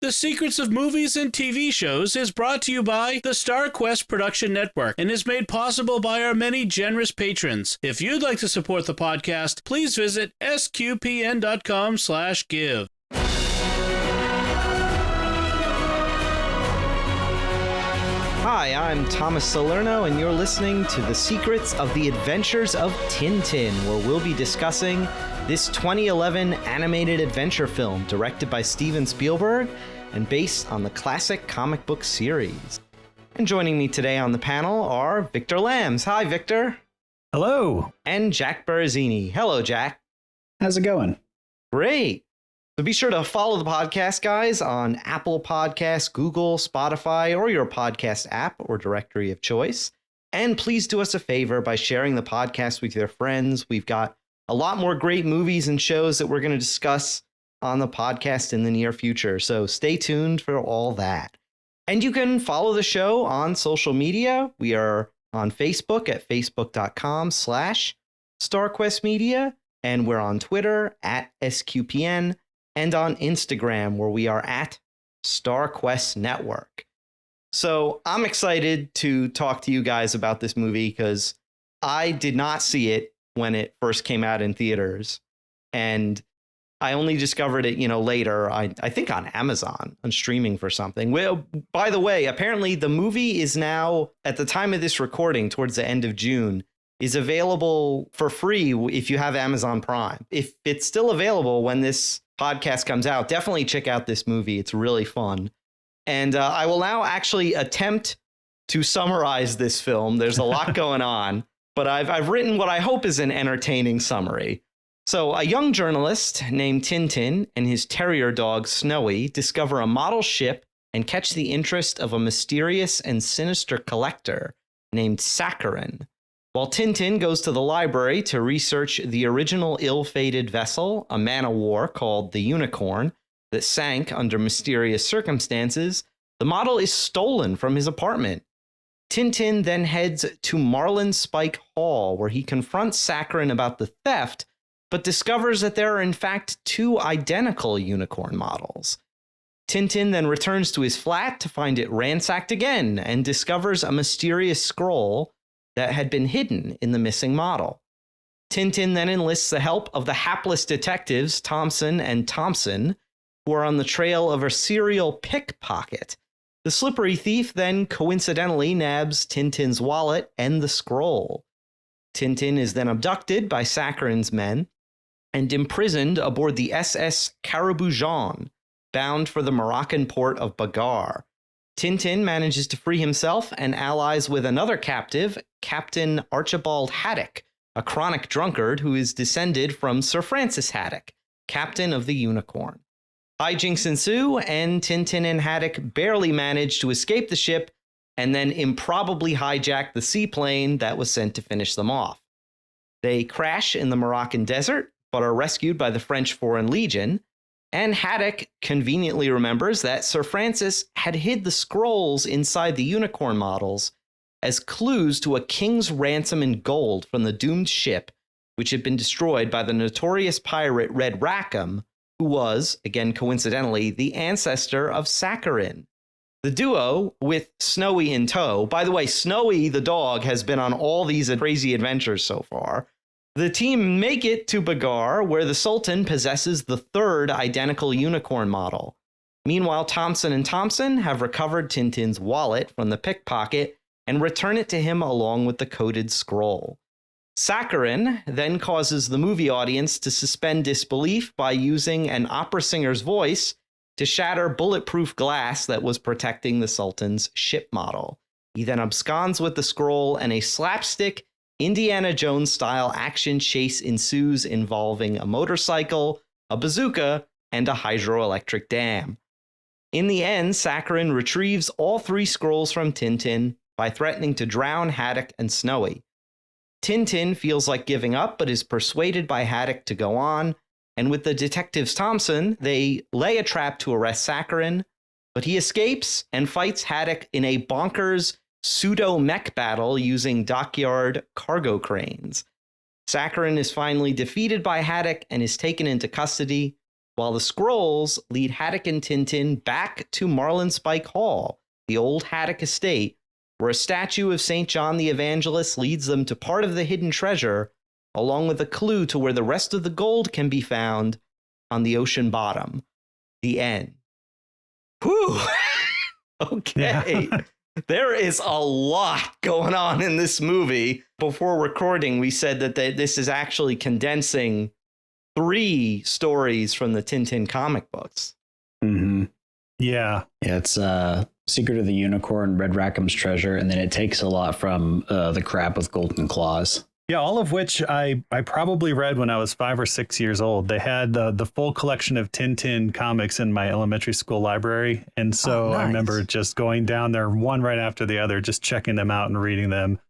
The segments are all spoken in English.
The Secrets of Movies and TV Shows is brought to you by the StarQuest Production Network and is made possible by our many generous patrons. If you'd like to support the podcast, please visit sqpn.com/give. Hi, I'm Thomas Salerno, and you're listening to The Secrets of the Adventures of Tintin, where we'll be discussing this 2011 animated adventure film directed by Steven Spielberg and based on the classic comic book series. And joining me today on the panel are Victor Lambs. Hi, Victor. Hello. And Jack Baruzzini. Hello, Jack. How's it going? Great. So be sure to follow the podcast, guys, on Apple Podcasts, Google, Spotify, or your podcast app or directory of choice. And please do us a favor by sharing the podcast with your friends. We've got a lot more great movies and shows that we're going to discuss on the podcast in the near future. So stay tuned for all that. And you can follow the show on social media. We are on Facebook at facebook.com/StarQuestMedia. And we're on Twitter at SQPN. And on Instagram, where we are at StarQuest Network. So I'm excited to talk to you guys about this movie because I did not see it when it first came out in theaters. And I only discovered it, later, I think on Amazon, on streaming for something. Well, by the way, apparently the movie is now, at the time of this recording, towards the end of June, is available for free if you have Amazon Prime. If it's still available when this podcast comes out, definitely check out this movie. It's really fun. And I will now actually attempt to summarize this film. There's a lot going on, but I've written what I hope is an entertaining summary. So a young journalist named Tintin and his terrier dog Snowy discover a model ship and catch the interest of a mysterious and sinister collector named Sakharine. While Tintin goes to the library to research the original ill-fated vessel, a man-of-war called the Unicorn, that sank under mysterious circumstances, the model is stolen from his apartment. Tintin then heads to Marlin Spike Hall, where he confronts Sakharine about the theft, but discovers that there are in fact two identical unicorn models. Tintin then returns to his flat to find it ransacked again and discovers a mysterious scroll that had been hidden in the missing model. Tintin then enlists the help of the hapless detectives Thompson and Thompson, who are on the trail of a serial pickpocket. The slippery thief then coincidentally nabs Tintin's wallet and the scroll. Tintin is then abducted by Sakharine's men and imprisoned aboard the SS Caribou Jean, bound for the Moroccan port of Bagar. Tintin manages to free himself and allies with another captive, Captain Archibald Haddock, a chronic drunkard who is descended from Sir Francis Haddock, captain of the Unicorn. Hijinks ensue, and Tintin and Haddock barely manage to escape the ship and then improbably hijack the seaplane that was sent to finish them off. They crash in the Moroccan desert, but are rescued by the French Foreign Legion, and Haddock conveniently remembers that Sir Francis had hid the scrolls inside the unicorn models as clues to a king's ransom in gold from the doomed ship, which had been destroyed by the notorious pirate Red Rackham, who was, again coincidentally, the ancestor of Sakharine. The duo, with Snowy in tow — by the way, Snowy the dog has been on all these crazy adventures so far — the team make it to Bagar, where the Sultan possesses the third identical unicorn model. Meanwhile, Thompson and Thompson have recovered Tintin's wallet from the pickpocket and return it to him along with the coded scroll. Sakharine then causes the movie audience to suspend disbelief by using an opera singer's voice to shatter bulletproof glass that was protecting the Sultan's ship model. He then absconds with the scroll, and a slapstick Indiana Jones-style action chase ensues involving a motorcycle, a bazooka, and a hydroelectric dam. In the end, Sakharine retrieves all three scrolls from Tintin by threatening to drown Haddock and Snowy. Tintin feels like giving up, but is persuaded by Haddock to go on, and with the detectives Thompson, they lay a trap to arrest Sakharine, but he escapes and fights Haddock in a bonkers pseudo-mech battle using dockyard cargo cranes. Sakharine is finally defeated by Haddock and is taken into custody, while the scrolls lead Haddock and Tintin back to Marlinspike Hall, the old Haddock estate, where a statue of St. John the Evangelist leads them to part of the hidden treasure, along with a clue to where the rest of the gold can be found on the ocean bottom. The end. Whew. Okay. Yeah. There is a lot going on in this movie. Before recording, we said that this is actually condensing 3 stories from the Tintin comic books. Mm-hmm. Yeah. It's Secret of the Unicorn, Red Rackham's Treasure, and then it takes a lot from The Crab with Golden Claws. Yeah, all of which I probably read when I was 5 or 6 years old. They had the full collection of Tintin comics in my elementary school library. And so nice. I remember just going down there one right after the other, just checking them out and reading them,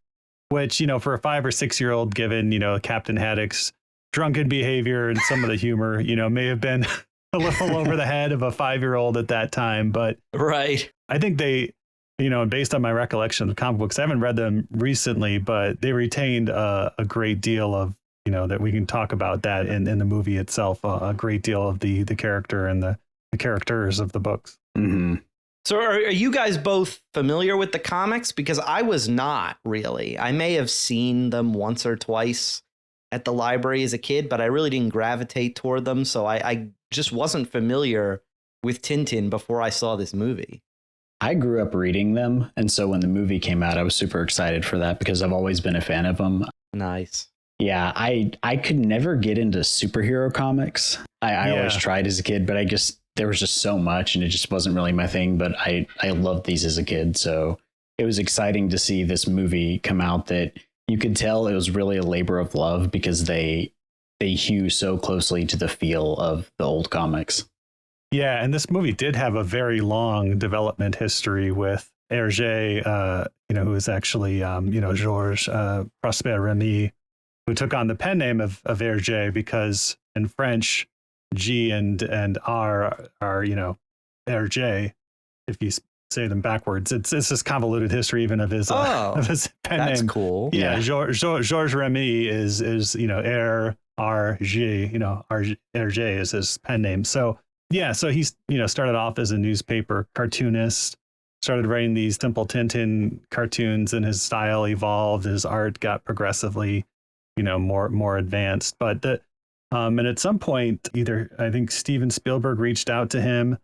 which, for a 5 or 6 year old, given, Captain Haddock's drunken behavior and some of the humor, may have been a little over the head of a 5-year-old at that time. But right. I think they, based on my recollection of comic books, I haven't read them recently, but they retained a great deal of, that we can talk about that in the movie itself, a great deal of the character and the characters of the books. Mm-hmm. So are you guys both familiar with the comics? Because I was not really. I may have seen them once or twice at the library as a kid, but I really didn't gravitate toward them. So I just wasn't familiar with Tintin before I saw this movie. I grew up reading them, and so when the movie came out, I was super excited for that because I've always been a fan of them. Nice. Yeah, I could never get into superhero comics. I always tried as a kid, but there was just so much, and it just wasn't really my thing. But I loved these as a kid, so it was exciting to see this movie come out that you could tell it was really a labor of love because they hew so closely to the feel of the old comics. Yeah, and this movie did have a very long development history with Hergé, who is actually, Georges Prosper Remy, who took on the pen name of Hergé because in French, G and R are, Hergé, if you say them backwards. It's this convoluted history even of his pen name. That's cool. Yeah, Georges Remy is R G, Hergé is his pen name. So yeah, so he's, started off as a newspaper cartoonist, started writing these simple Tintin cartoons, and his style evolved. His art got progressively, more advanced. But and at some point, I think Steven Spielberg reached out to him.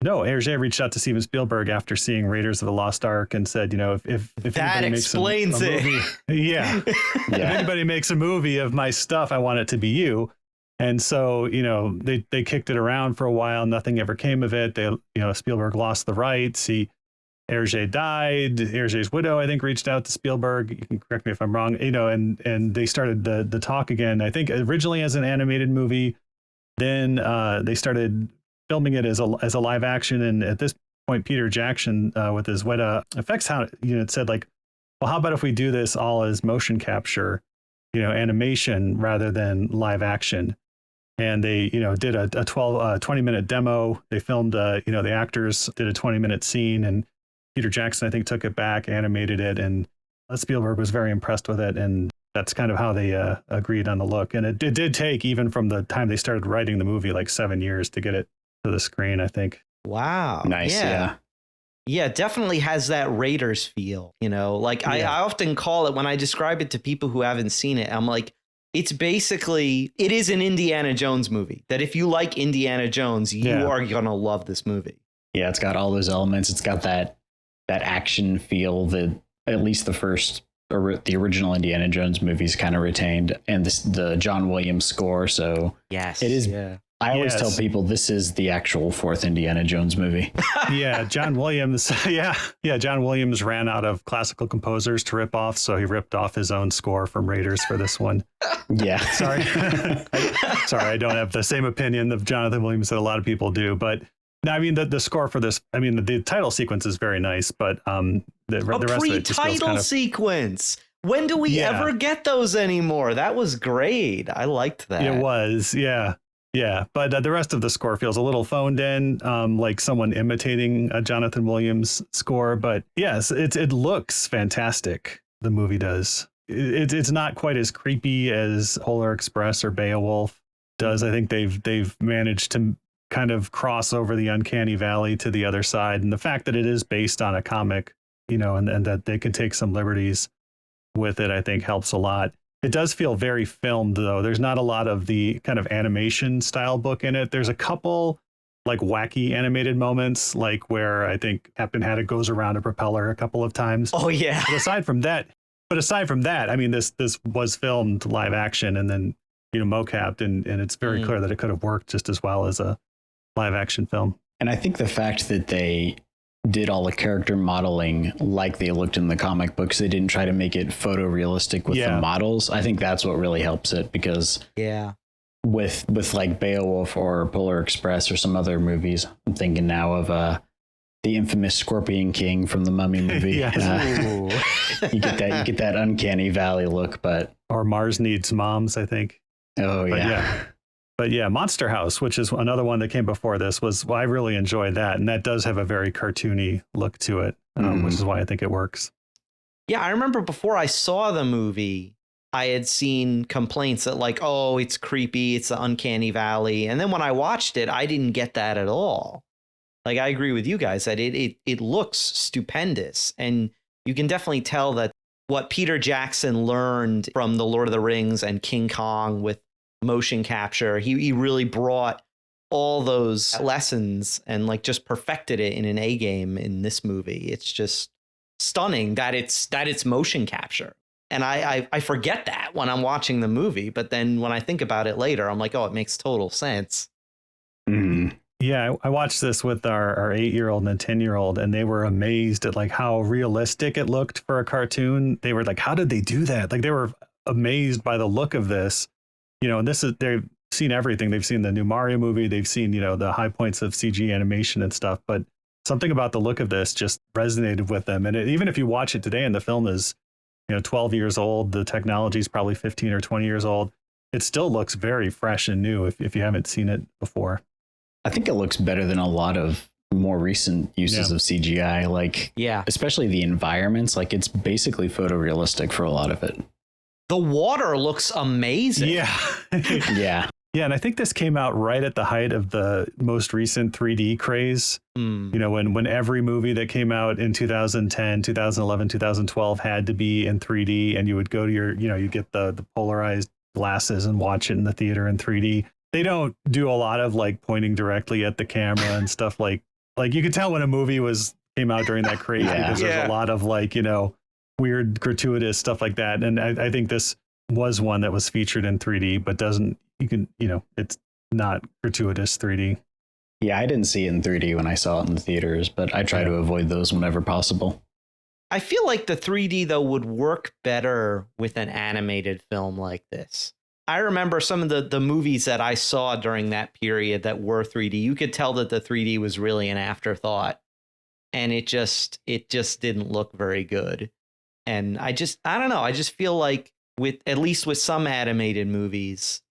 No, Hergé reached out to Steven Spielberg after seeing Raiders of the Lost Ark and said, if that explains it. Movie, if anybody makes a movie of my stuff, I want it to be you. And so, they kicked it around for a while. Nothing ever came of it. Spielberg lost the rights. Hergé died. Hergé's widow, I think, reached out to Spielberg. You can correct me if I'm wrong. And they started the talk again. I think originally as an animated movie. Then they started filming it as a live action. And at this point, Peter Jackson with his Weta effects unit said, like, well, how about if we do this all as motion capture, animation rather than live action? And they, did a 20-minute demo. They filmed, the actors did a 20-minute scene, and Peter Jackson, I think, took it back, animated it, and Spielberg was very impressed with it. And that's kind of how they agreed on the look. And it did take, even from the time they started writing the movie, like 7 years to get it to the screen, I think. Wow. Nice. Yeah. Yeah, it definitely has that Raiders feel, I often call it, when I describe it to people who haven't seen it, I'm like, it is an Indiana Jones movie that if you like Indiana Jones, you are going to love this movie. Yeah, it's got all those elements. It's got that action feel that at least the original Indiana Jones movies kind of retained, and the John Williams score. So yes, it is. Yeah. I always tell people this is the actual fourth Indiana Jones movie. Yeah, John Williams. John Williams ran out of classical composers to rip off, so he ripped off his own score from Raiders for this one. Yeah, sorry, I don't have the same opinion of Jonathan Williams that a lot of people do, but I mean the score for this. I mean the title sequence is very nice, but the rest of it just feels kind of sequence. When do we ever get those anymore? That was great. I liked that. It was, yeah. Yeah, but the rest of the score feels a little phoned in, like someone imitating a Jonathan Williams score. But yes, it looks fantastic. The movie does. It's not quite as creepy as Polar Express or Beowulf does. I think they've managed to kind of cross over the uncanny valley to the other side. And the fact that it is based on a comic, and that they can take some liberties with it, I think helps a lot. It does feel very filmed, though. There's not a lot of the kind of animation style book in it. There's a couple like wacky animated moments, like where I think Captain Haddock goes around a propeller a couple of times. Oh yeah. But aside from that, I mean, this was filmed live action and then mocapped, and it's very clear that it could have worked just as well as a live action film. And I think the fact that they did all the character modeling like they looked in the comic books, they didn't try to make it photorealistic with the models. I think that's what really helps it, because with like Beowulf or Polar Express or some other movies, I'm thinking now of the infamous Scorpion King from the Mummy movie. You get that uncanny valley look, or Mars Needs Moms, I think. Oh yeah. But yeah, Monster House, which is another one that came before this, I really enjoyed that. And that does have a very cartoony look to it, which is why I think it works. Yeah, I remember before I saw the movie, I had seen complaints that like, oh, it's creepy, it's the uncanny valley. And then when I watched it, I didn't get that at all. Like, I agree with you guys that it looks stupendous. And you can definitely tell that what Peter Jackson learned from The Lord of the Rings and King Kong with motion capture, he really brought all those lessons and like just perfected it in an A game in this movie. It's just stunning that it's motion capture. And I forget that when I'm watching the movie, but then when I think about it later, I'm like, oh, it makes total sense. Mm-hmm. Yeah, I watched this with our 8-year-old and 10-year-old, and they were amazed at like how realistic it looked for a cartoon. They were like, how did they do that? Like, they were amazed by the look of this. And they've seen everything. They've seen the new Mario movie. They've seen, the high points of CG animation and stuff. But something about the look of this just resonated with them. And even if you watch it today and the film is, 12 years old, the technology is probably 15 or 20 years old, it still looks very fresh and new if you haven't seen it before. I think it looks better than a lot of more recent uses of CGI. Like, especially the environments, like it's basically photorealistic for a lot of it. The water looks amazing. Yeah. Yeah. Yeah. And I think this came out right at the height of the most recent 3D craze. When every movie that came out in 2010, 2011, 2012 had to be in 3D, and you would go to you get the polarized glasses and watch it in the theater in 3D. They don't do a lot of like pointing directly at the camera and stuff like you could tell when a movie came out during that craze because there's a lot of like, weird gratuitous stuff like that. And I think this was one that was featured in 3D, but it's not gratuitous 3D. Yeah, I didn't see it in 3D when I saw it in the theaters, but I try to avoid those whenever possible. I feel like the 3D though would work better with an animated film like this. I remember some of the movies that I saw during that period that were 3D. You could tell that the 3D was really an afterthought, and it just didn't look very good. And I don't know. I just feel like at least with some animated movies,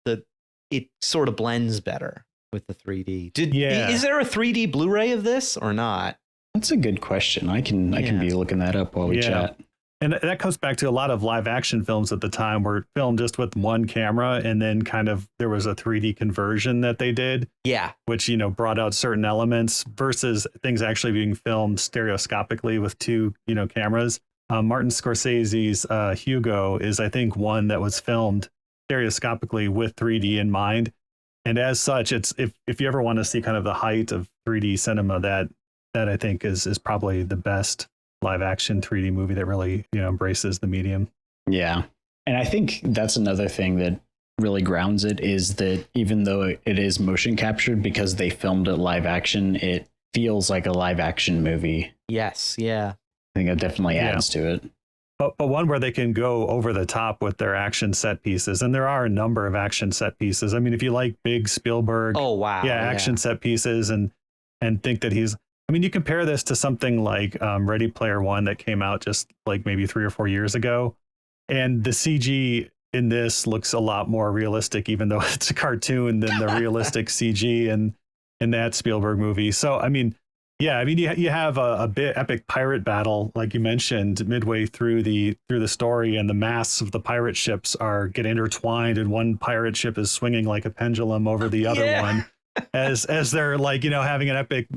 it sort of blends better with the 3D. Is there a 3D Blu-ray of this or not? That's a good question. I can be looking that up while we chat. And that comes back to a lot of live action films at the time were filmed just with one camera, and then kind of there was a 3D conversion that they did. Yeah. Which, brought out certain elements versus things actually being filmed stereoscopically with two, cameras. Martin Scorsese's Hugo is, I think, one that was filmed stereoscopically with 3D in mind. And as such, it's if you ever want to see kind of the height of 3D cinema, that I think is probably the best live action 3D movie that really, embraces the medium. Yeah. And I think that's another thing that really grounds it is that even though it is motion captured, because they filmed it live action, it feels like a live action movie. Yes. Yeah. I think it definitely adds to it. But one where they can go over the top with their action set pieces. And there are a number of action set pieces. I mean, if you like big Spielberg, action set pieces and think that you compare this to something like Ready Player One that came out just like maybe 3 or 4 years ago. And the CG in this looks a lot more realistic, even though it's a cartoon, than the realistic CG in that Spielberg movie. So, you have a bit epic pirate battle, like you mentioned, midway through the story, and the masts of the pirate ships get intertwined, and one pirate ship is swinging like a pendulum over the other one. as they're like, having an epic,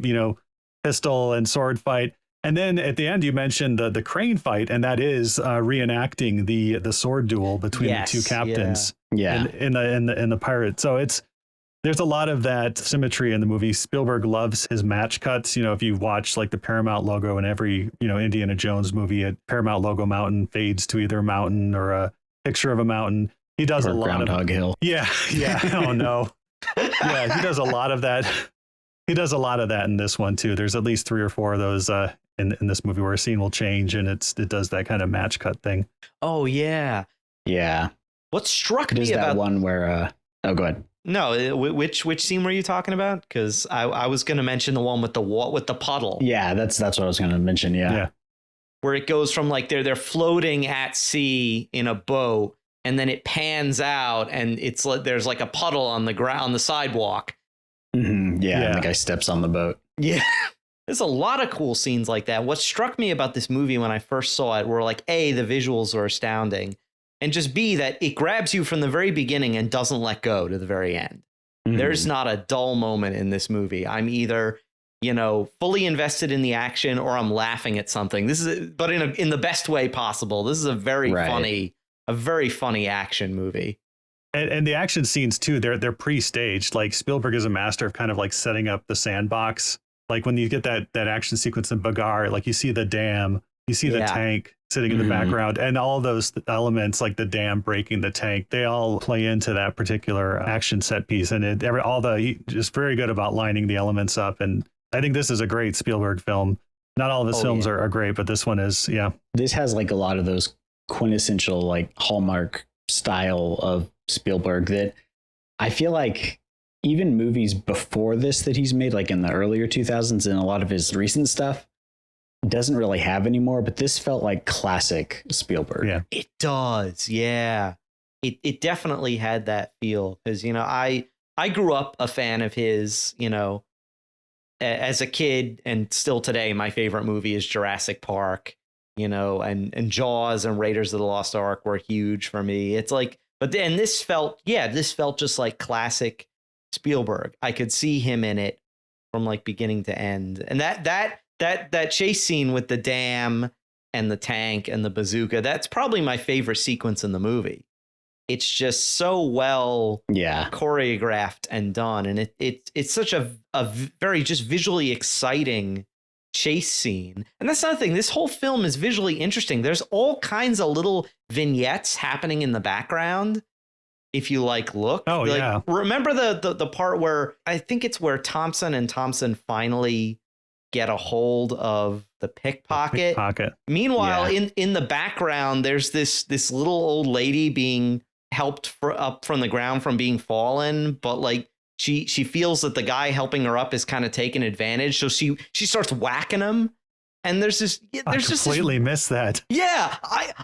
pistol and sword fight. And then at the end, you mentioned the crane fight, and that is reenacting the sword duel between the two captains. Yeah. In the pirate. So there's a lot of that symmetry in the movie. Spielberg loves his match cuts. If you watch like the Paramount logo in every, Indiana Jones movie, a Paramount logo mountain fades to either a mountain or a picture of a mountain. He does or a lot Groundhog Hill. Yeah. Oh no. Yeah, he does a lot of that. He does a lot of that in this one too. There's at least 3 or 4 of those in this movie where a scene will change and it does that kind of match cut thing. Oh yeah. Yeah. What struck It me is about that one where oh, go ahead. No, which scene were you talking about? Because I was going to mention the one with the puddle. Yeah, that's what I was going to mention. Yeah. Where it goes from like they're floating at sea in a boat, and then it pans out, and it's like there's like a puddle on the ground on the sidewalk. Mm-hmm. Yeah, and the guy steps on the boat. Yeah. There's a lot of cool scenes like that. What struck me about this movie when I first saw it were like, A, the visuals are astounding, and just B, that it grabs you from the very beginning and doesn't let go to the very end. Mm. There's not a dull moment in this movie. I'm either, fully invested in the action or I'm laughing at something. But in the best way possible. This is a very funny action movie. And the action scenes too, they're pre-staged. Like Spielberg is a master of kind of like setting up the sandbox. Like when you get that action sequence in Bagar, like you see the dam, you see the tank sitting in the background, and all those elements like the dam breaking the tank, they all play into that particular action set piece. And he's just very good about lining the elements up. And I think this is a great Spielberg film. Not all of his films are great, but this one is, This has like a lot of those quintessential like Hallmark style of Spielberg that I feel like even movies before this that he's made, like in the earlier 2000s and a lot of his recent stuff, doesn't really have anymore. But this felt like classic Spielberg. Yeah, it does. Yeah, it definitely had that feel because I grew up a fan of his. As a kid and still today, my favorite movie is Jurassic Park. And Jaws and Raiders of the Lost Ark were huge for me. It's like, but then this felt just like classic Spielberg. I could see him in it from like beginning to end. And that chase scene with the dam and the tank and the bazooka, that's probably my favorite sequence in the movie. It's just so well choreographed and done. And it's such a very just visually exciting chase scene. And that's another thing. This whole film is visually interesting. There's all kinds of little vignettes happening in the background. If you look. Oh, yeah. Remember the part where I think it's where Thompson and Thompson finally get a hold of the pickpocket. Meanwhile, in the background, there's this little old lady being helped up from the ground from being fallen, but like she feels that the guy helping her up is kind of taking advantage, so she starts whacking him. And I completely missed that. Yeah,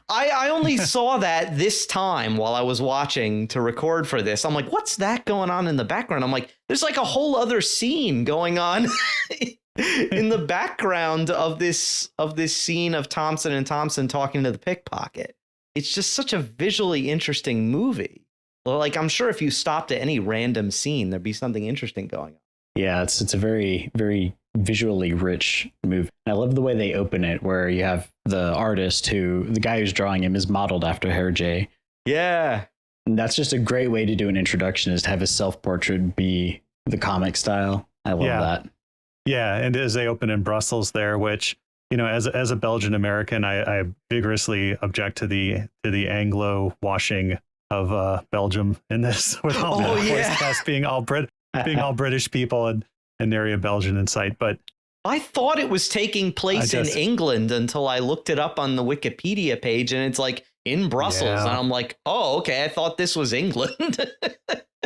I only saw that this time while I was watching to record for this. I'm like, what's that going on in the background? I'm like, there's like a whole other scene going on in the background of this scene of Thompson and Thompson talking to the pickpocket. It's just such a visually interesting movie. Like, I'm sure if you stopped at any random scene, there'd be something interesting going on. Yeah, it's a very, very visually rich movie. I love the way they open it, where you have the artist the guy who's drawing him is modeled after Hergé. Yeah. And that's just a great way to do an introduction, is to have his self-portrait be the comic style. I love that. Yeah, and as they open in Brussels there, which, as a Belgian American, I vigorously object to the Anglo washing of Belgium in this, with all the voice cast being all British people and nary a Belgian in sight. But I thought it was taking place in England until I looked it up on the Wikipedia page, and it's like in Brussels. And I'm like, oh, okay, I thought this was England.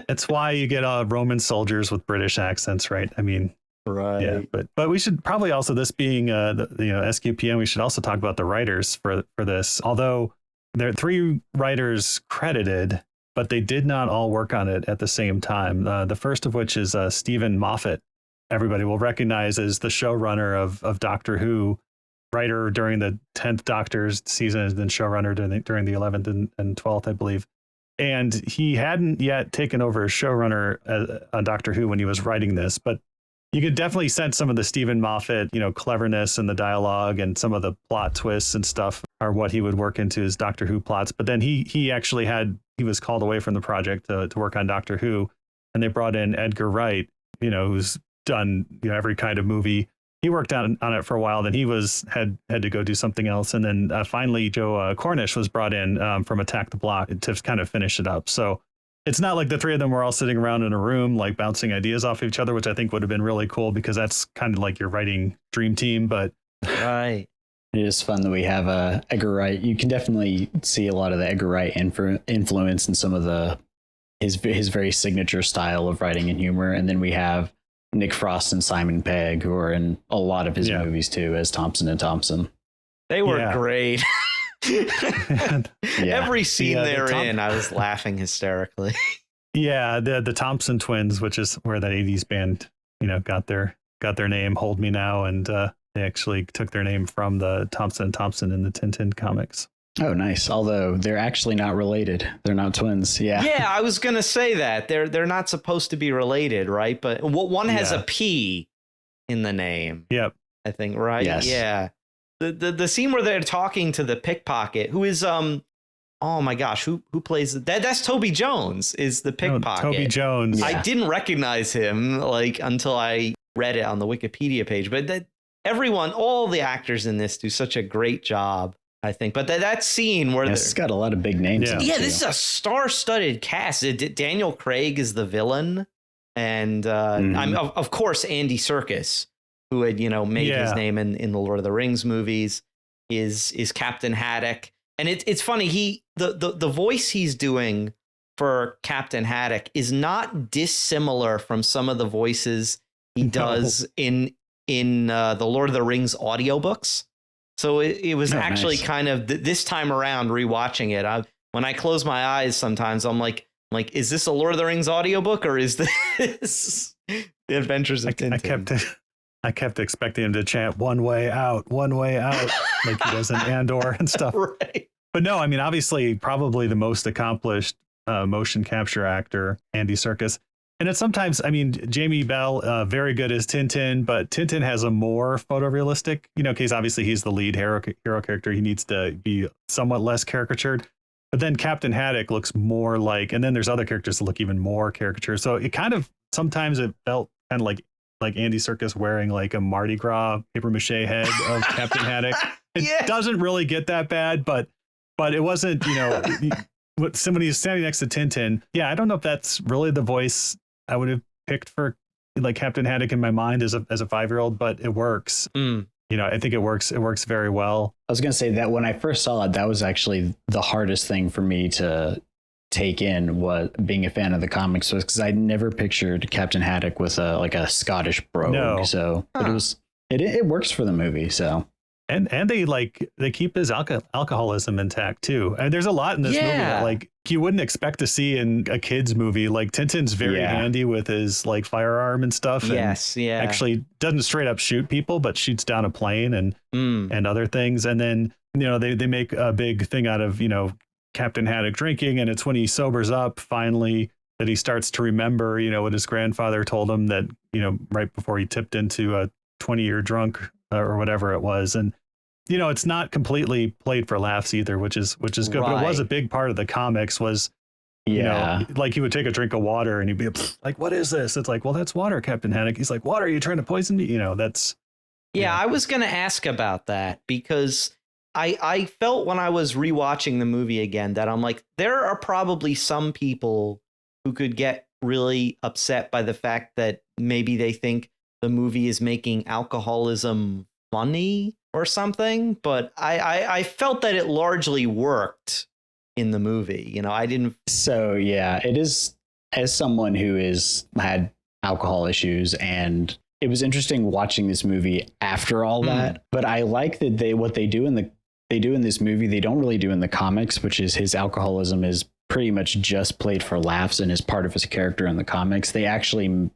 That's why you get Roman soldiers with British accents, right? I mean, right. Yeah, but we should probably also, this being SQPN, we should also talk about the writers for this. Although there are 3 writers credited, but they did not all work on it at the same time. The first of which is Stephen Moffat. Everybody will recognize as the showrunner of Doctor Who, writer during the 10th Doctor's season, and then showrunner during the 11th and 12th, I believe. And he hadn't yet taken over as showrunner on Doctor Who when he was writing this, but you could definitely sense some of the Stephen Moffat, cleverness in the dialogue, and some of the plot twists and stuff are what he would work into his Doctor Who plots. But then he was called away from the project to work on Doctor Who, and they brought in Edgar Wright, who's done every kind of movie. He worked on it for a while, then he had to go do something else, and then finally Joe Cornish was brought in from Attack the Block to kind of finish it up. So it's not like the three of them were all sitting around in a room like bouncing ideas off each other, which I think would have been really cool, because that's kind of like your writing dream team. But right, it is fun that we have Edgar Wright. You can definitely see a lot of the Edgar Wright influence in some of his very signature style of writing and humor, and then we have Nick Frost and Simon Pegg, who are in a lot of his movies too, as Thompson and Thompson. They were great. Every scene they're in, I was laughing hysterically. Yeah, the Thompson twins, which is where that 80s band, got their name, Hold Me Now, and they actually took their name from the Thompson and Thompson in the Tintin comics. Oh, nice. Although they're actually not related. They're not twins. Yeah. Yeah, I was going to say that. They're not supposed to be related, right? But one has a P in the name. Yep. I think, right? Yes. Yeah. The scene where they're talking to the pickpocket, who is oh my gosh, who plays that? That's Toby Jones is the pickpocket. Toby Jones. I didn't recognize him until I read it on the Wikipedia page, but all the actors in this do such a great job, I think. But that scene where it's got a lot of big names. Yeah, this is a star-studded cast. Daniel Craig is the villain, and I'm of course Andy Serkis, who had made his name in the Lord of the Rings movies, is Captain Haddock. And it's funny, the voice he's doing for Captain Haddock is not dissimilar from some of the voices he does in the Lord of the Rings audiobooks. So it was actually kind of this time around rewatching it. When I close my eyes, sometimes I'm like, is this a Lord of the Rings audiobook, or is this The Adventures of Tintin? I kept expecting him to chant one way out, like he does in Andor and stuff. Right. But no, I mean, obviously, probably the most accomplished motion capture actor, Andy Serkis. And it's sometimes, I mean, Jamie Bell, very good as Tintin, but Tintin has a more photorealistic, case. Obviously, he's the lead hero character. He needs to be somewhat less caricatured. But then Captain Haddock looks more like, and then there's other characters that look even more caricature. So it kind of, sometimes it felt kind of like Andy Serkis wearing like a Mardi Gras paper mache head of Captain Haddock. It doesn't really get that bad, but it wasn't, what somebody is standing next to Tintin. Yeah, I don't know if that's really the voice I would have picked for like Captain Haddock in my mind as a 5-year-old, but it works. I think it works. It works very well. I was going to say that when I first saw it, that was actually the hardest thing for me to take in, was being a fan of the comics, was because I never pictured Captain Haddock with a Scottish brogue. No. So but it works for the movie. So. And they keep his alcoholism intact too. And there's a lot in this movie that you wouldn't expect to see in a kid's movie. Like Tintin's very handy with his firearm and stuff. Yes, and actually doesn't straight up shoot people, but shoots down a plane and other things. And then they make a big thing out of Captain Haddock drinking, and it's when he sobers up finally that he starts to remember what his grandfather told him, that right before he tipped into a 20-year drunk or whatever it was. And it's not completely played for laughs either, which is good. Right. But it was a big part of the comics, was he would take a drink of water and he'd be like, what is this? It's like, well, that's water, Captain Haddock. He's like, water, are you trying to poison me? That's I was gonna ask about that, because I felt when I was rewatching the movie again that I'm like, there are probably some people who could get really upset by the fact that maybe they think the movie is making alcoholism funny or something, but I felt that it largely worked in the movie. I didn't. So it is, as someone who had alcohol issues, and it was interesting watching this movie after all that. But I like that what they do in this movie, they don't really do in the comics, which is his alcoholism is pretty much just played for laughs and is part of his character in the comics. They actually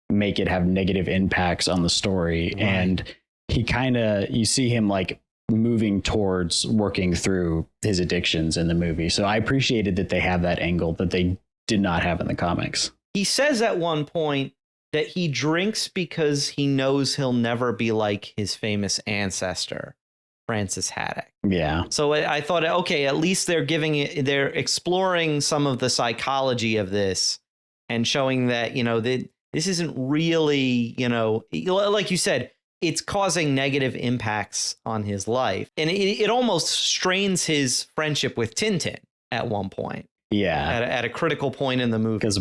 make it have negative impacts on the story. Right. And he you see him moving towards working through his addictions in the movie. So I appreciated that they have that angle that they did not have in the comics. He says at one point that he drinks because he knows he'll never be like his famous ancestor, Francis Haddock. Yeah. So I thought, okay, at least they're exploring some of the psychology of this and showing that, this isn't really, like you said, it's causing negative impacts on his life. And it almost strains his friendship with Tintin at one point. Yeah. At a critical point in the movie. Because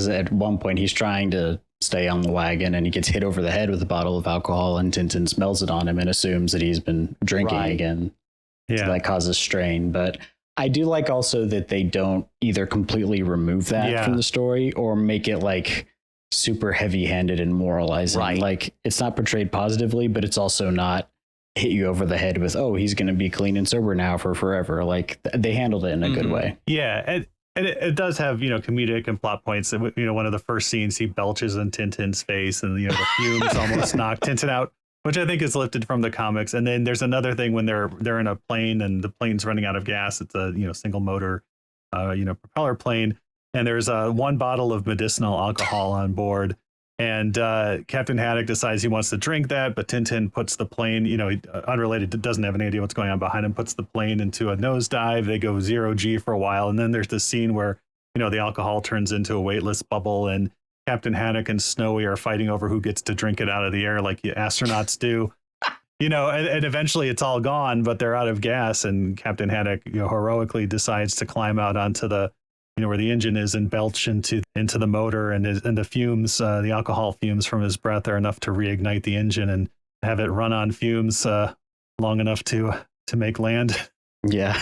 at one point he's trying to stay on the wagon and he gets hit over the head with a bottle of alcohol and Tintin smells it on him and assumes that he's been drinking again. Yeah. So that causes strain. But I do like also that they don't either completely remove that from the story or make it like super heavy-handed and moralizing. Right. Like it's not portrayed positively, but it's also not hit you over the head with, oh, he's going to be clean and sober now for forever. Like they handled it in a good way. Yeah. And it does have, comedic and plot points. One of the first scenes, he belches in Tintin's face and, the fumes almost knock Tintin out, which I think is lifted from the comics. And then there's another thing when they're in a plane and the plane's running out of gas. It's a, single motor, propeller plane. And there's one bottle of medicinal alcohol on board. And Captain Haddock decides he wants to drink that, but Tintin puts the plane, unrelated, doesn't have any idea what's going on behind him, puts the plane into a nosedive. They go 0G for a while. And then there's this scene where, the alcohol turns into a weightless bubble and Captain Haddock and Snowy are fighting over who gets to drink it out of the air like astronauts do. And eventually it's all gone, but they're out of gas. And Captain Haddock, heroically decides to climb out onto the, where the engine is and belch into the motor and the fumes, the alcohol fumes from his breath are enough to reignite the engine and have it run on fumes long enough to make land. Yeah.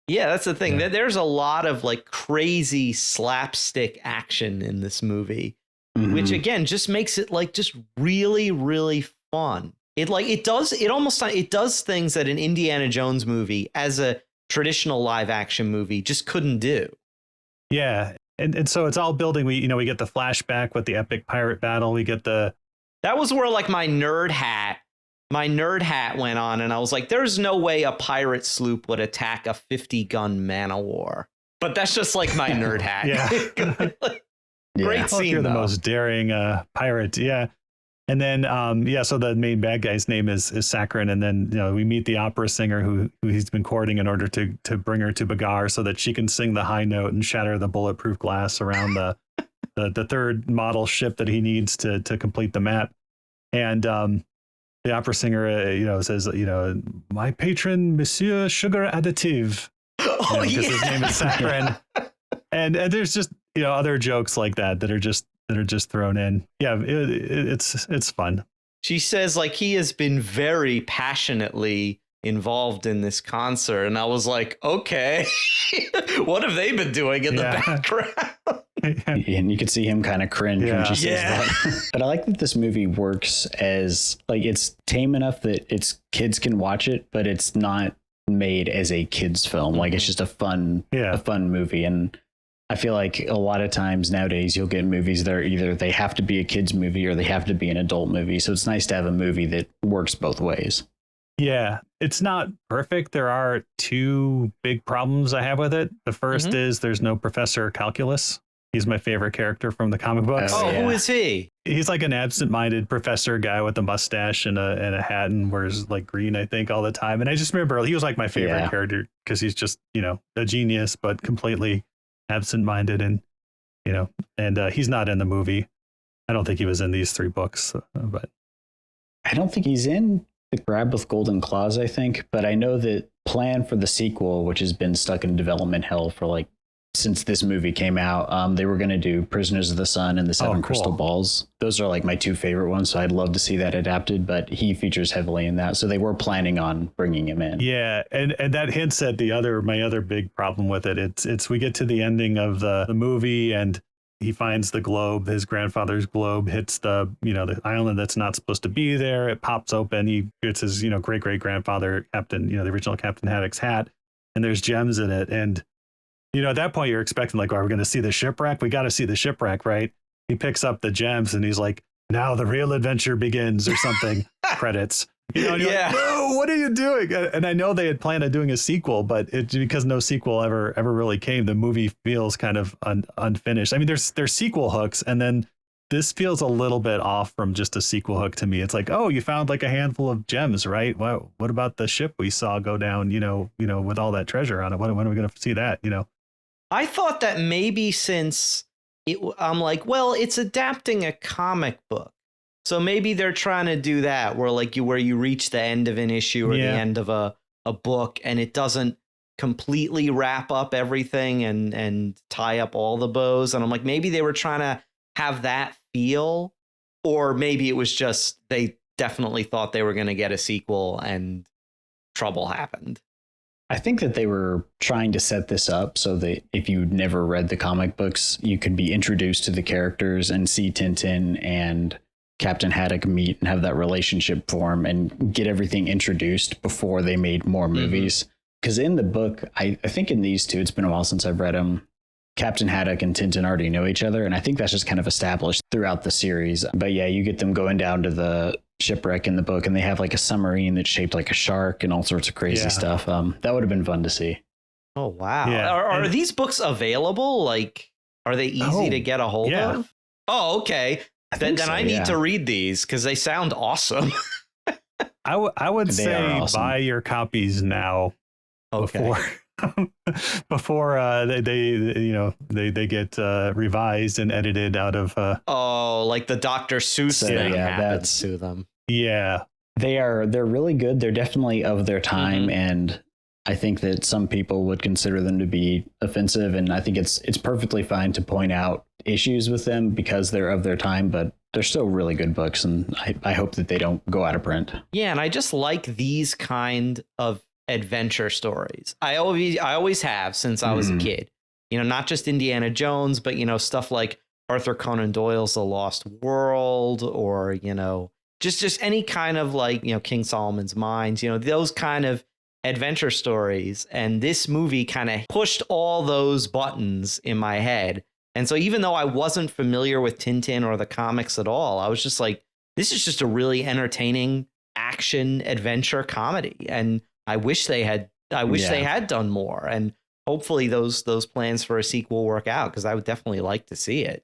Yeah, that's the thing. Yeah. There's a lot of like crazy slapstick action in this movie, which again just makes it like just really, really fun. It does things that an Indiana Jones movie as a traditional live action movie just couldn't do. Yeah. And so it's all building. We get the flashback with the epic pirate battle. We get that was where like my nerd hat went on. And I was like, there's no way a pirate sloop would attack a 50-gun man of war. But that's just like my nerd hat. Yeah. Great scene. You're the most daring pirate. Yeah. And then, so the main bad guy's name is Sakharin. And then, we meet the opera singer who he's been courting in order to bring her to Bagar so that she can sing the high note and shatter the bulletproof glass around the third model ship that he needs to complete the map. And the opera singer, says, my patron, Monsieur Sugar Additive. Oh, because his name is Sakharin. and there's just, other jokes like that are just thrown in. Yeah, it's fun. She says like he has been very passionately involved in this concert. And I was like, okay, what have they been doing in the background? And you could see him kind of cringe when she says that. But I like that this movie works as like it's tame enough that its kids can watch it, but it's not made as a kid's film. Like it's just a fun movie. And I feel like a lot of times nowadays you'll get movies that are either they have to be a kid's movie or they have to be an adult movie. So it's nice to have a movie that works both ways. Yeah, it's not perfect. There are two big problems I have with it. The first is there's no Professor Calculus. He's my favorite character from the comic books. Who is he? He's like an absent-minded professor guy with a mustache and a hat and wears like green, I think, all the time. And I just remember he was like my favorite character because he's just, a genius, but completely absent-minded and he's not in the movie. I don't think he was in these three books, but I don't think he's in The Crab with Golden Claws, I think, but I know that plan for the sequel, which has been stuck in development hell for like since this movie came out, they were going to do Prisoners of the Sun and the Seven Crystal Balls. Those are like my two favorite ones, so I'd love to see that adapted, but he features heavily in that, so they were planning on bringing him in. Yeah, and that hints at my other big problem with it. It's we get to the ending of the movie and he finds the globe, his grandfather's globe hits the island that's not supposed to be there. It pops open. He gets his great grandfather Captain, the original Captain Haddock's hat, and there's gems in it. And at that point you're expecting like, are we going to see the shipwreck? We got to see the shipwreck, right? He picks up the gems and he's like, now the real adventure begins or something. Credits. You know, and you're like, no, what are you doing? And I know they had planned on doing a sequel, but because no sequel ever really came, the movie feels kind of unfinished. I mean, there's sequel hooks, and then this feels a little bit off from just a sequel hook to me. It's like, oh, you found like a handful of gems, right? Well, what about the ship we saw go down, you know, with all that treasure on it? When are we going to see that, you know? I thought that maybe since I'm like, well, it's adapting a comic book. So maybe they're trying to do that where you reach the end of an issue or the end of a book and it doesn't completely wrap up everything and tie up all the bows. And I'm like, maybe they were trying to have that feel, or maybe it was just they definitely thought they were going to get a sequel and trouble happened. I think that they were trying to set this up so that if you never read the comic books, you could be introduced to the characters and see Tintin and Captain Haddock meet and have that relationship form and get everything introduced before they made more movies. Because in the book, I think in these two, it's been a while since I've read them, Captain Haddock and Tintin already know each other. And I think that's just kind of established throughout the series. But yeah, you get them going down to the shipwreck in the book and they have like a submarine that's shaped like a shark and all sorts of crazy stuff. That would have been fun to see. Oh, wow. Yeah. Are these books available? Like, are they easy to get a hold of? Oh, okay. Then I need to read these because they sound awesome. I would say awesome. Buy your copies now before they get revised and edited out of like the Dr. Seuss thing happens to them. Yeah, they're really good. They're definitely of their time, and I think that some people would consider them to be offensive, and I think it's perfectly fine to point out issues with them because they're of their time, but they're still really good books, and I hope that they don't go out of print. Yeah, and I just like these kind of adventure stories. I always have since I was a kid. You know, not just Indiana Jones, but stuff like Arthur Conan Doyle's The Lost World, or just any kind of King Solomon's Mines. Those kind of adventure stories. And this movie kind of pushed all those buttons in my head. And so even though I wasn't familiar with Tintin or the comics at all, I was just like, this is just a really entertaining action adventure comedy. And I wish they had done more. And hopefully those plans for a sequel work out, because I would definitely like to see it.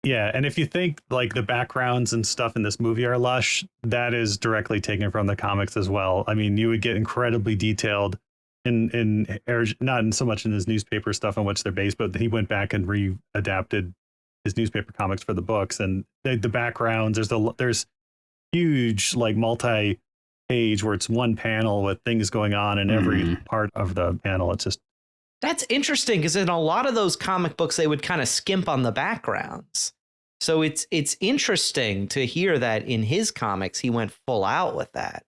Yeah. And if you think like the backgrounds and stuff in this movie are lush, that is directly taken from the comics as well. I mean, you would get incredibly detailed in not so much in his newspaper stuff on which they're based, but he went back and readapted his newspaper comics for the books, and the backgrounds. There's huge like multi-page where it's one panel with things going on in every part of the panel. It's just that's interesting because in a lot of those comic books they would kind of skimp on the backgrounds. So it's interesting to hear that in his comics he went full out with that.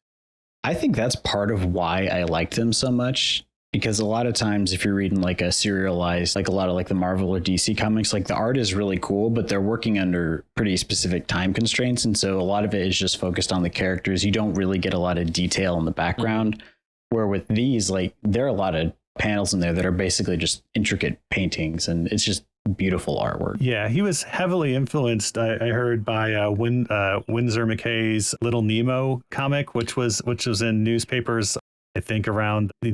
I think that's part of why I liked them so much, because a lot of times if you're reading like a serialized, like a lot of like the Marvel or DC comics, like the art is really cool, but they're working under pretty specific time constraints. And so a lot of it is just focused on the characters. You don't really get a lot of detail in the background, where with these, like there are a lot of panels in there that are basically just intricate paintings, and it's just beautiful artwork. Yeah, he was heavily influenced, I heard, by Winsor McCay's Little Nemo comic, which was in newspapers, I think around the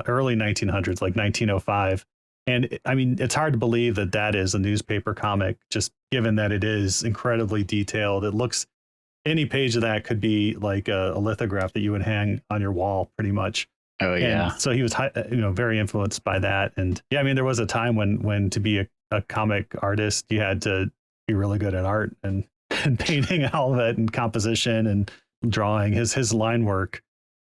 early 1900s, like 1905. And I mean, it's hard to believe that is a newspaper comic, just given that it is incredibly detailed. It looks, any page of that could be like a lithograph that you would hang on your wall pretty much. Oh yeah. And so he was, very influenced by that. And yeah, I mean, there was a time when to be a comic artist, you had to be really good at art and painting all of it, and composition and drawing. His line work,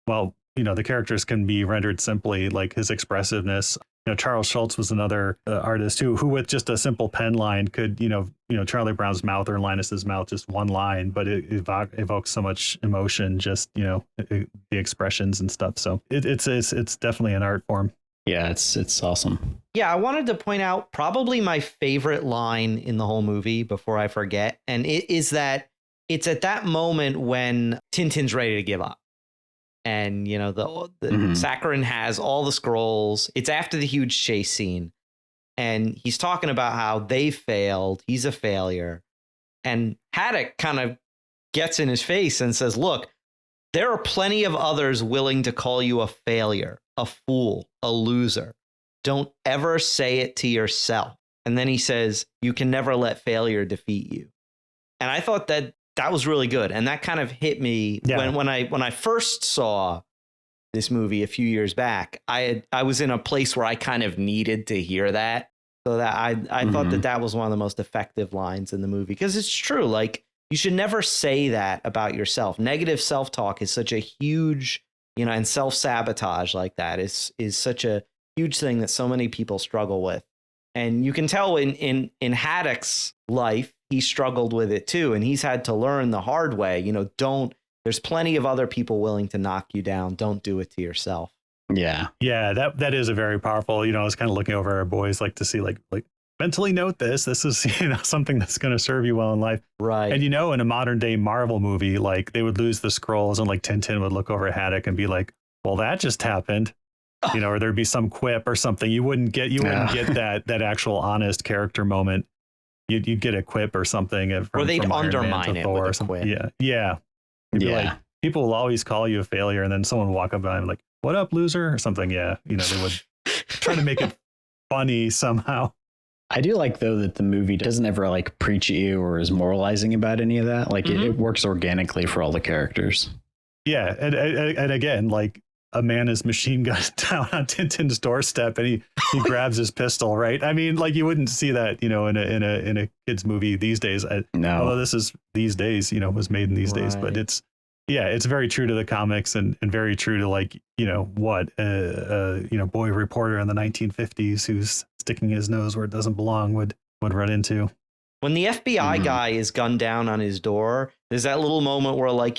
well, the characters can be rendered simply, like his expressiveness. Charles Schultz was another artist who with just a simple pen line could, Charlie Brown's mouth or Linus's mouth, just one line, but it evokes so much emotion, just, the expressions and stuff. So it's definitely an art form. Yeah, it's awesome. Yeah, I wanted to point out probably my favorite line in the whole movie before I forget. And it is that it's at that moment when Tintin's ready to give up. And, the Sakharine has all the scrolls. It's after the huge chase scene. And he's talking about how they failed. He's a failure. And Haddock kind of gets in his face and says, look, There are plenty of others willing to call you a failure, a fool, a loser. Don't ever say it to yourself. And then he says, you can never let failure defeat you. And I thought that was really good. And that kind of hit me when I first saw this movie a few years back. I was in a place where I kind of needed to hear that. So that I thought that was one of the most effective lines in the movie, because it's true. Like, you should never say that about yourself. Negative self-talk is such a huge, and self-sabotage like that is such a huge thing that so many people struggle with. And you can tell in Haddock's life, he struggled with it too. And he's had to learn the hard way, there's plenty of other people willing to knock you down. Don't do it to yourself. Yeah. Yeah. That is a very powerful, I was kind of looking over our boys, like to see like mentally note this is, something that's going to serve you well in life. Right. And, in a modern day Marvel movie, like they would lose the scrolls and like Tintin would look over at Haddock and be like, well, that just happened. Or there'd be some quip or something. You wouldn't get that actual honest character moment. You'd get a quip or something. Or they'd undermine it with a quip. Yeah. Yeah. Like, people will always call you a failure, and then someone will walk up behind like, what up, loser? Or something. Yeah. They would try to make it funny somehow. I do like, though, that the movie doesn't ever like preach at you or is moralizing about any of that. Like it works organically for all the characters. Yeah. And again, like, a man is machine gunned down on Tintin's doorstep and he grabs his pistol, right? I mean, like, you wouldn't see that, in a kid's movie these days. No. Although this is these days, was made in these days, but it's very true to the comics and very true to, like, boy reporter in the 1950s who's sticking his nose where it doesn't belong would run into. When the FBI guy is gunned down on his door, there's that little moment where, like,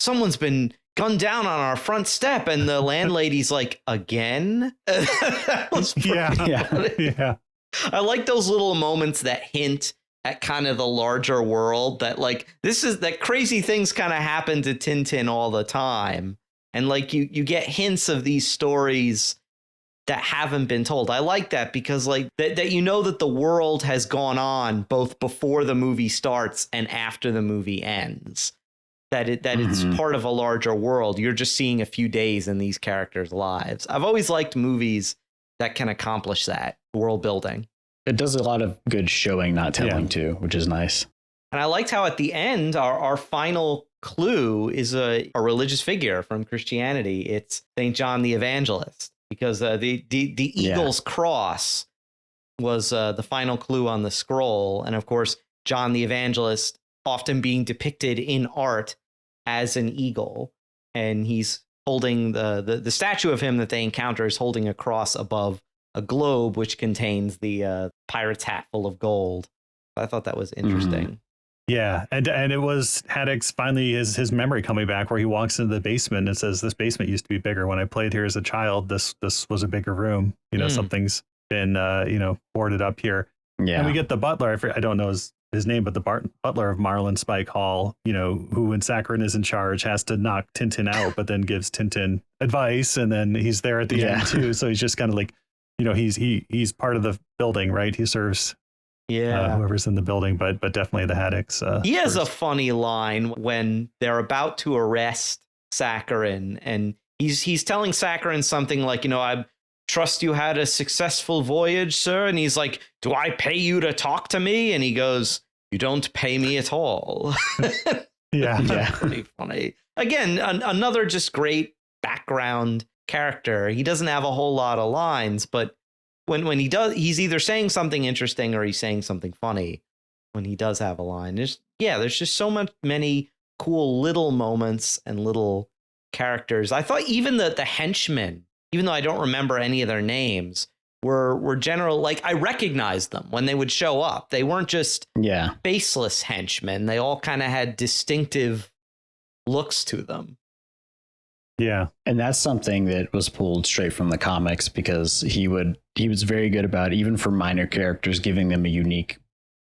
someone's been gunned down on our front step, and the landlady's like, again? That was yeah. I like those little moments that hint at kind of the larger world, that, like, that crazy things kind of happen to Tintin all the time. And, like, you get hints of these stories that haven't been told. I like that, because, like, that that the world has gone on both before the movie starts and after the movie ends. That it's part of a larger world. You're just seeing a few days in these characters' lives. I've always liked movies that can accomplish that world building. It does a lot of good showing, not telling, too, which is nice. And I liked how at the end, our final clue is a religious figure from Christianity. It's St. John the Evangelist, because the eagle's cross was the final clue on the scroll. And of course, John the Evangelist often being depicted in art as an eagle, and he's holding the statue of him that they encounter is holding a cross above a globe which contains the pirate's hat full of gold. I thought that was interesting. Yeah, and it was Haddock's finally his memory coming back, where he walks into the basement and says, this basement used to be bigger. When I played here as a child, this was a bigger room. Something's been boarded up here. Yeah. And we get the butler, I don't know his name, but the butler of Marlin Spike Hall, who, when Sakharine is in charge, has to knock Tintin out, but then gives Tintin advice, and then he's there at the end too. So he's just kind of like, he's part of the building, right? He serves whoever's in the building, but definitely the Haddocks. He has a funny line when they're about to arrest Sakharine, and he's telling Sakharine something like, I trust you had a successful voyage, sir. And he's like, do I pay you to talk to me? And he goes, you don't pay me at all. Yeah. Pretty funny. Again, another just great background character. He doesn't have a whole lot of lines, but when he does, he's either saying something interesting or he's saying something funny when he does have a line. There's just so many cool little moments and little characters. I thought even the henchmen, even though I don't remember any of their names, were general. Like, I recognized them when they would show up. They weren't just faceless henchmen. They all kind of had distinctive looks to them. Yeah. And that's something that was pulled straight from the comics, because he was very good about, even for minor characters, giving them a unique,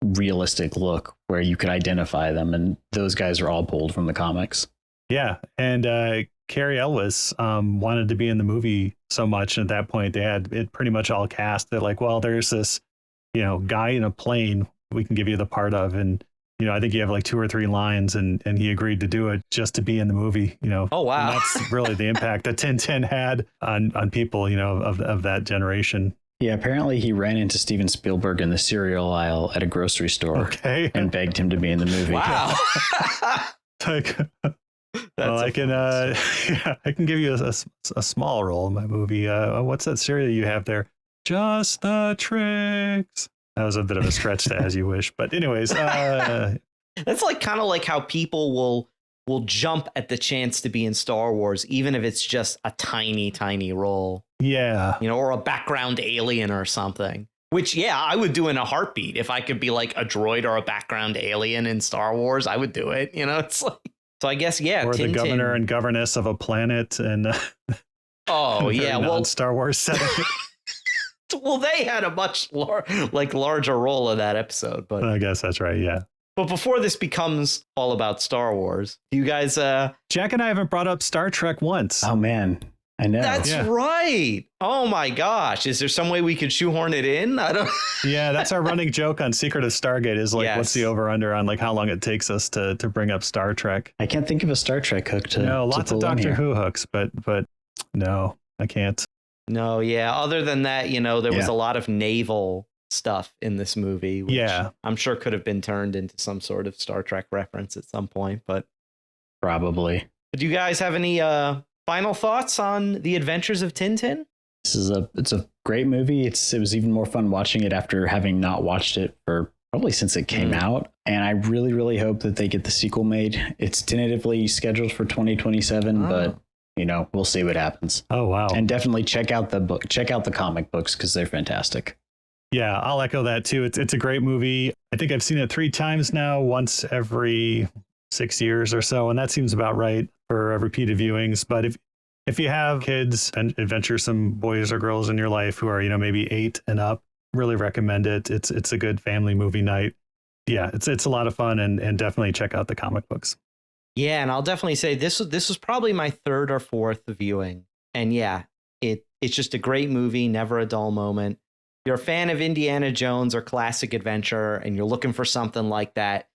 realistic look where you could identify them. And those guys are all pulled from the comics. Yeah. And Cary Elwes wanted to be in the movie so much. And at that point, they had it pretty much all cast. They're like, well, there's this, guy in a plane we can give you the part of. And I think you have like 2 or 3 lines, and he agreed to do it just to be in the movie. Oh wow, and that's really the impact that Tintin had on people, of that generation. Yeah, apparently he ran into Steven Spielberg in the cereal aisle at a grocery store and begged him to be in the movie. Wow. I can give you a small role in my movie. What's that cereal you have there? Just the Tricks. That was a bit of a stretch to As You Wish, but anyways, that's like kind of like how people will jump at the chance to be in Star Wars, even if it's just a tiny role. Yeah, or a background alien or something. Which, I would do in a heartbeat. If I could be like a droid or a background alien in Star Wars, I would do it. It's like, so I guess, or Tintin. The governor and governess of a planet, and Star Wars setting. Well, they had a much larger role in that episode, but I guess that's right. Yeah. But before this becomes all about Star Wars, do you guys? Jack and I haven't brought up Star Trek once. Oh man, I know. That's right. Oh my gosh, is there some way we could shoehorn it in? I don't. Yeah, that's our running joke on Secret of Stargate. Is like, what's the over under on like how long it takes us to bring up Star Trek? I can't think of a Star Trek hook to. No, lots of Doctor Who hooks, but no, I can't. No, other than that, there was a lot of naval stuff in this movie, which I'm sure could have been turned into some sort of Star Trek reference at some point, but probably. Do you guys have any final thoughts on The Adventures of Tintin? It's a great movie. It was even more fun watching it after having not watched it for probably since it came out. And I really, really hope that they get the sequel made. It's tentatively scheduled for 2027, but we'll see what happens. Oh, wow. And definitely check out the comic books because they're fantastic. Yeah, I'll echo that too. It's a great movie. I think I've seen it 3 times now, once every 6 years or so. And that seems about right for repeated viewings. But if you have kids and adventuresome boys or girls in your life who are, maybe 8 and up, really recommend it. It's a good family movie night. Yeah, it's a lot of fun, and definitely check out the comic books. Yeah, and I'll definitely say this was probably my 3rd or 4th viewing. And it's just a great movie, never a dull moment. If you're a fan of Indiana Jones or classic adventure and you're looking for something like that,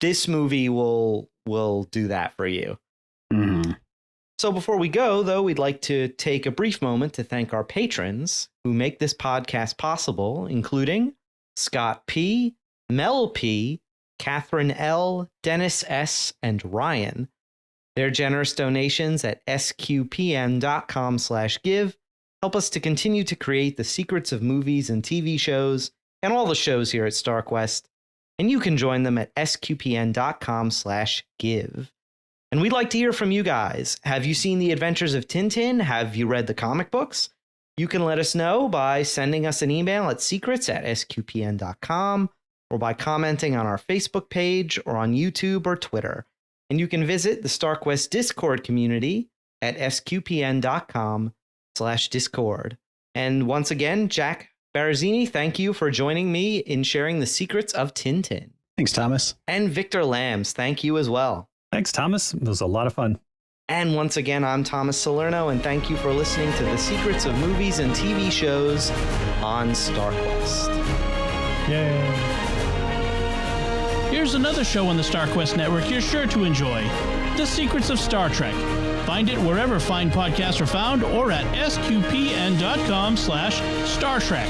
this movie will do that for you. Mm-hmm. So before we go, though, we'd like to take a brief moment to thank our patrons who make this podcast possible, including Scott P., Mel P., Catherine L., Dennis S., and Ryan. Their generous donations at sqpn.com/give help us to continue to create the secrets of movies and TV shows and all the shows here at StarQuest, and you can join them at sqpn.com/give. And we'd like to hear from you guys. Have you seen The Adventures of Tintin? Have you read the comic books? You can let us know by sending us an email at secrets@sqpn.com, or by commenting on our Facebook page or on YouTube or Twitter. And you can visit the StarQuest Discord community at sqpn.com/discord. And once again, Jack Baruzzini, thank you for joining me in sharing the secrets of Tintin. Thanks, Thomas. And Victor Lambs, thank you as well. Thanks, Thomas. It was a lot of fun. And once again, I'm Thomas Salerno, and thank you for listening to the secrets of movies and TV shows on StarQuest. Yay. Here's another show on the StarQuest Network you're sure to enjoy, The Secrets of Star Trek. Find it wherever fine podcasts are found or at sqpn.com/Star Trek.